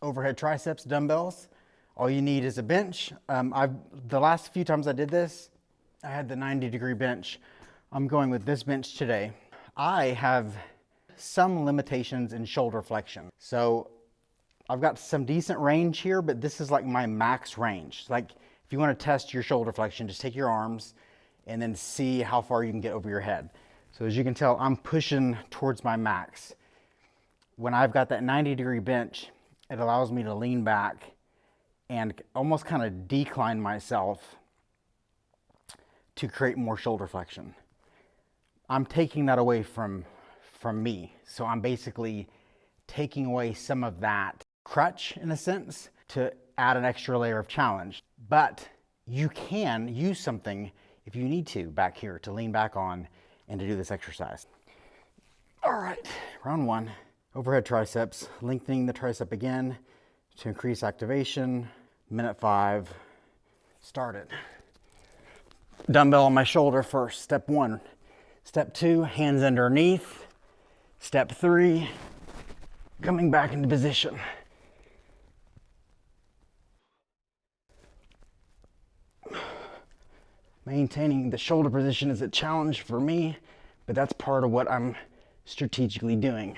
overhead triceps dumbbells. All you need is a bench. The last few times I did this, I had the 90-degree bench. I'm going with this bench today. I have some limitations in shoulder flexion. So I've got some decent range here, but this is like my max range. Like if you want to test your shoulder flexion, just take your arms and then see how far you can get over your head. So as you can tell, I'm pushing towards my max. When I've got that 90-degree bench, it allows me to lean back and almost kind of decline myself to create more shoulder flexion. I'm taking that away from me. So I'm basically taking away some of that crutch in a sense to add an extra layer of challenge. But you can use something if you need to back here to lean back on and to do this exercise. All right, round one, overhead triceps, lengthening the tricep again to increase activation. Minute 5, started. Dumbbell on my shoulder first, step 1. Step 2, hands underneath. Step 3, coming back into position. Maintaining the shoulder position is a challenge for me, but that's part of what I'm strategically doing.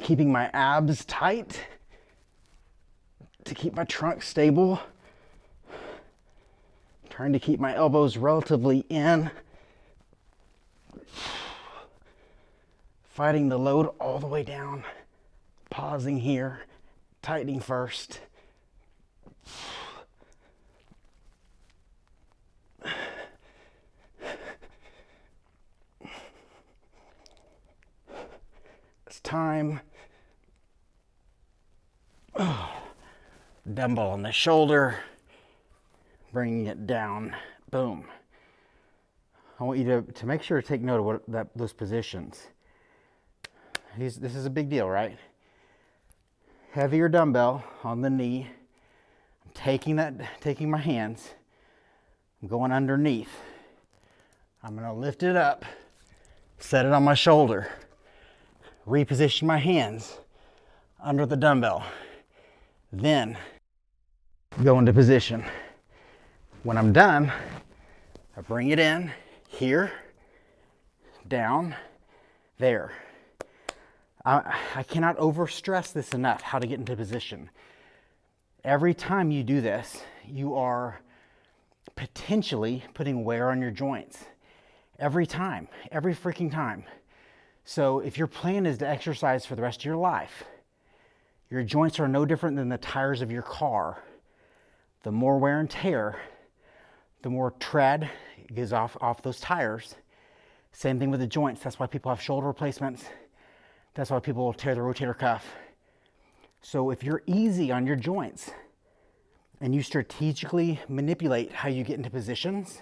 Keeping my abs tight to keep my trunk stable. Trying to keep my elbows relatively in. Fighting the load all the way down. Pausing here. Tightening first. It's time. Dumbbell on the shoulder. Bringing it down, boom. I want you to make sure to take note of those positions. This is a big deal, right? Heavier dumbbell on the knee. I'm taking my hands. I'm going underneath. I'm gonna lift it up, set it on my shoulder, reposition my hands under the dumbbell. Then go into position. When I'm done, I bring it in here, down, there. I cannot overstress this enough, how to get into position. Every time you do this, you are potentially putting wear on your joints. Every time, every freaking time. So if your plan is to exercise for the rest of your life, your joints are no different than the tires of your car. The more wear and tear, the more tread goes off those tires. Same thing with the joints. That's why people have shoulder replacements. That's why people will tear the rotator cuff. So if you're easy on your joints and you strategically manipulate how you get into positions,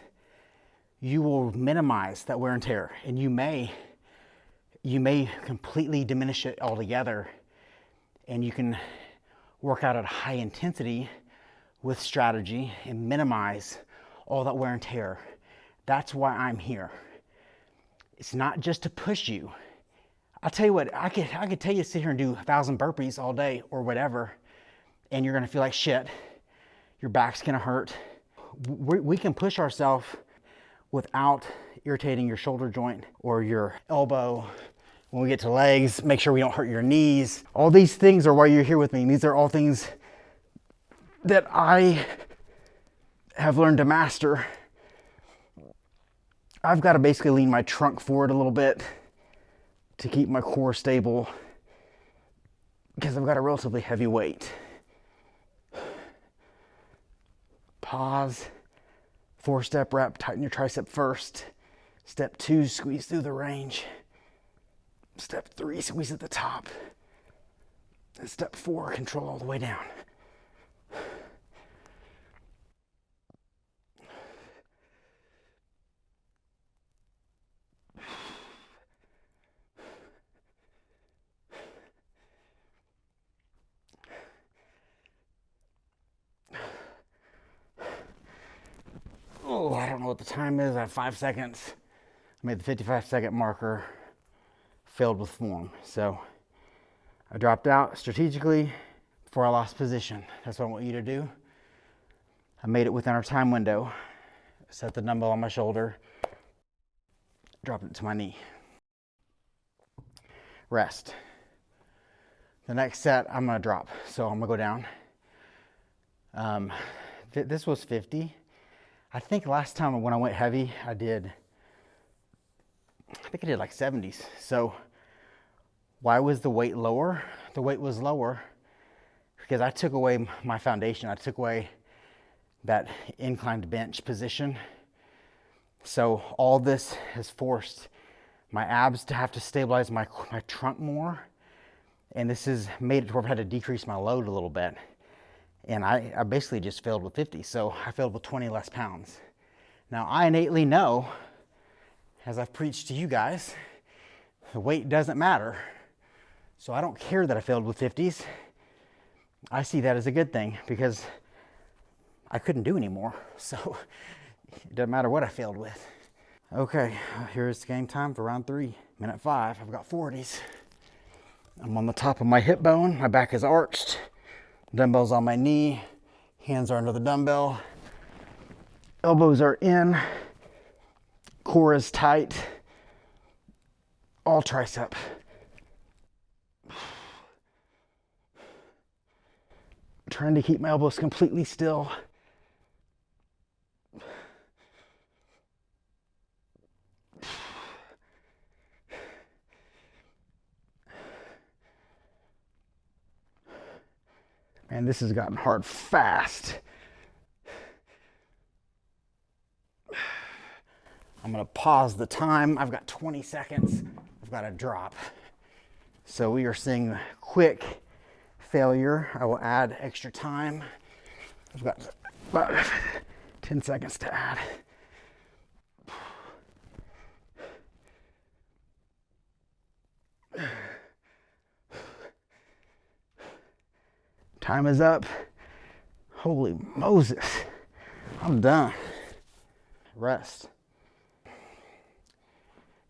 you will minimize that wear and tear, and you may completely diminish it altogether, and you can work out at high intensity with strategy and minimize all that wear and tear. That's why I'm here. It's not just to push you. I'll tell you what, I could tell you to sit here and do 1,000 burpees all day or whatever, and you're gonna feel like shit. Your back's gonna hurt. We can push ourselves without irritating your shoulder joint or your elbow. When we get to legs, make sure we don't hurt your knees. All these things are why you're here with me. These are all things that I have learned to master. I've got to basically lean my trunk forward a little bit to keep my core stable because I've got a relatively heavy weight. Pause. 4-step rep, tighten your tricep first. Step 2, squeeze through the range. Step 3, squeeze at the top. And step 4, control all the way down. Oh, I don't know what the time is. I have 5 seconds. I made the 55-second marker. failed with form. So I dropped out strategically before I lost position. That's what I want you to do. I made it within our time window. Set the dumbbell on my shoulder, dropped it to my knee. Rest. The next set, I'm gonna drop. So I'm gonna go down. This was 50. I think last time when I went heavy, I think I did like 70s. So why was the weight lower? The weight was lower because I took away my foundation. I took away that inclined bench position. So all this has forced my abs to have to stabilize my trunk more. And this has made it to where I've had to decrease my load a little bit. And I basically just failed with 50. So I failed with 20 less pounds. Now I innately know, as I've preached to you guys, the weight doesn't matter. So I don't care that I failed with 50s. I see that as a good thing because I couldn't do anymore. So it doesn't matter what I failed with. Okay, here's game time for round 3. Minute 5, I've got 40s. I'm on the top of my hip bone, my back is arched, dumbbell's on my knee, hands are under the dumbbell, elbows are in, core is tight, all tricep. Trying to keep my elbows completely still. And this has gotten hard fast. I'm gonna pause the time. I've got 20 seconds. I've got to drop. So we are seeing quick failure. I will add extra time. I've got about 10 seconds to add. Time is up. Holy Moses. I'm done. Rest.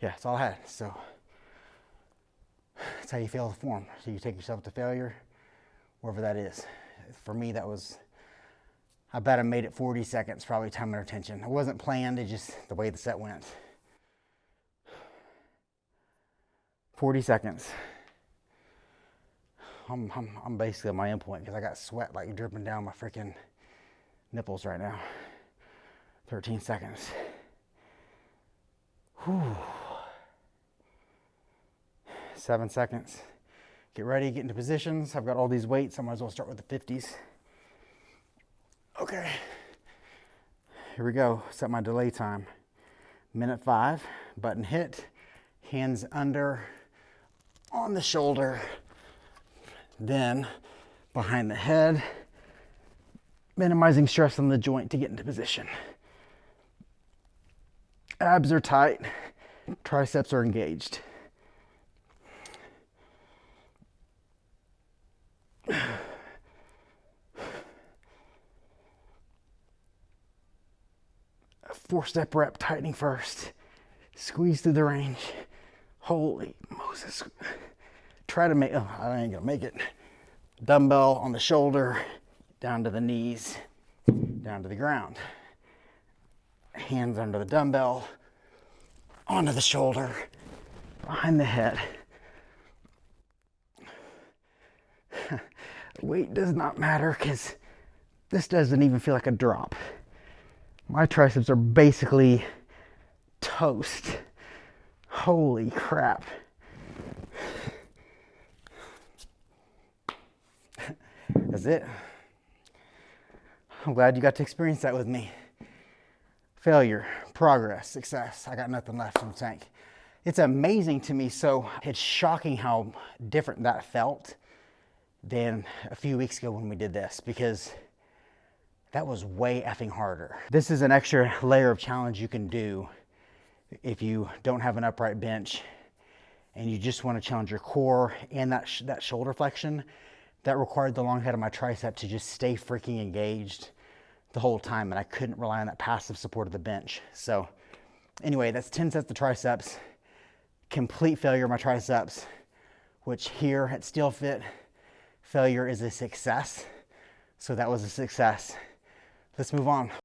Yeah, that's all I had. So that's how you fail the form. So you take yourself to failure, wherever that is. For me, that was, I bet I made it 40 seconds, probably time under tension. It wasn't planned, it just the way the set went. 40 seconds. I'm basically at my end point because I got sweat like dripping down my freaking nipples right now. 13 seconds. Whew. 7 seconds. Get ready, get into positions. I've got all these weights. I might as well start with the 50s. Okay. Here we go. Set my delay time. Minute 5. Button hit. Hands under on the shoulder. Then behind the head. Minimizing stress on the joint to get into position. Abs are tight. Triceps are engaged. A 4-step rep, tightening first. Squeeze through the range. Holy Moses. Try to make, oh, I ain't gonna make it. Dumbbell on the shoulder, down to the knees, down to the ground. Hands under the dumbbell, onto the shoulder, behind the head. Weight does not matter because this doesn't even feel like a drop. My triceps are basically toast. Holy crap. That's it. I'm glad you got to experience that with me. Failure, progress, success. I got nothing left in the tank. It's amazing to me. So it's shocking how different that felt than a few weeks ago when we did this, because that was way effing harder. This is an extra layer of challenge you can do if you don't have an upright bench and you just want to challenge your core and that shoulder flexion. That required the long head of my tricep to just stay freaking engaged the whole time, and I couldn't rely on that passive support of the bench. So anyway, that's 10 sets of triceps. complete failure of my triceps, which here at STEELEFIT, failure is a success. So that was a success. Let's move on.